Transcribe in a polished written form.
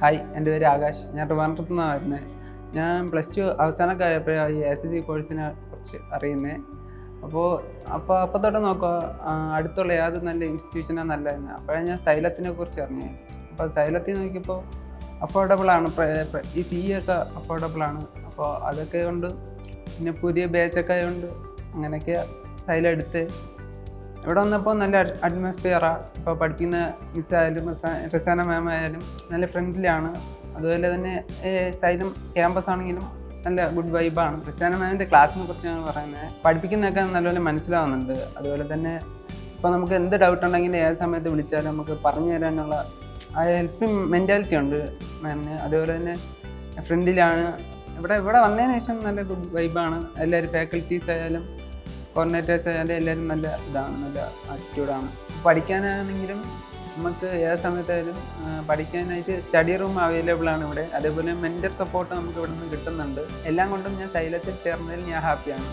Hi, എൻ്റെ പേര് ആകാശ്. ഞാൻ ട്രിവാൻഡ്രത്ത് നിന്നാണ് വരുന്നത്. ഞാൻ +2 അവസാനമൊക്കെ ആയപ്പോഴാണ് ഈ SSC കോഴ്സിനെ കുറിച്ച് അറിയുന്നത്. അപ്പോൾ തൊട്ട് നോക്കുക അടുത്തുള്ള ഏത് നല്ല ഇൻസ്റ്റിറ്റ്യൂഷനാണ് നല്ലതെന്ന്. അപ്പോഴാണ് ഞാൻ സൈലത്തിനെ കുറിച്ച് അറിഞ്ഞത്. അപ്പോൾ സൈലത്തിൽ നോക്കിയപ്പോൾ അഫോർഡബിളാണ്, ഈ ഫീ ഒക്കെ അഫോർഡബിളാണ്. അപ്പോൾ അതൊക്കെ കൊണ്ട് പിന്നെ പുതിയ ബാച്ചൊക്കെ ആയതുകൊണ്ട് അങ്ങനെയൊക്കെ സൈലം എടുത്ത് ഇവിടെ വന്നപ്പോൾ നല്ല അറ്റ്മോസ്ഫിയറാണ്. ഇപ്പോൾ പഠിപ്പിക്കുന്ന മിസ്സായാലും റിസാന മാം ആയാലും നല്ല ഫ്രണ്ട്ലിയാണ്. അതുപോലെ തന്നെ സൈലം ക്യാമ്പസ് ആണെങ്കിലും നല്ല ഗുഡ് വൈബാണ്. റിസാന മാമിൻ്റെ ക്ലാസ്സിനെ കുറിച്ചാണ് പറയുന്നത്. പഠിപ്പിക്കുന്നതൊക്കെ നല്ലപോലെ മനസ്സിലാവുന്നുണ്ട്. അതുപോലെ തന്നെ ഇപ്പോൾ നമുക്ക് എന്ത് ഡൗട്ട് ഉണ്ടെങ്കിലും ഏത് സമയത്ത് വിളിച്ചാലും നമുക്ക് പറഞ്ഞു തരാനുള്ള ആ ഹെൽപ്പിംഗ് മെൻറ്റാലിറ്റി ഉണ്ട് മാമിന്. അതുപോലെ തന്നെ ഫ്രണ്ട്ലിയാണ്. ഇവിടെ വന്നതിന് ശേഷം നല്ല ഗുഡ് വൈബാണ്. എല്ലാവരും ഫാക്കൽറ്റീസ് ആയാലും കോർഡിനേറ്റേഴ്സ് ആയാലും എല്ലാവരും നല്ല നല്ല ആറ്റിറ്റ്യൂഡാണ്. പഠിക്കാനാണെങ്കിലും നമുക്ക് ഏത് സമയത്തായാലും പഠിക്കാനായിട്ട് സ്റ്റഡി റൂം അവൈലബിൾ ആണ് ഇവിടെ. അതേപോലെ മെൻറ്റർ സപ്പോർട്ട് നമുക്ക് ഇവിടെ നിന്ന് കിട്ടുന്നുണ്ട്. എല്ലാം കൊണ്ടും ഞാൻ സൈലത്തിൽ ചേർന്നതിൽ ഞാൻ ഹാപ്പിയാണ്.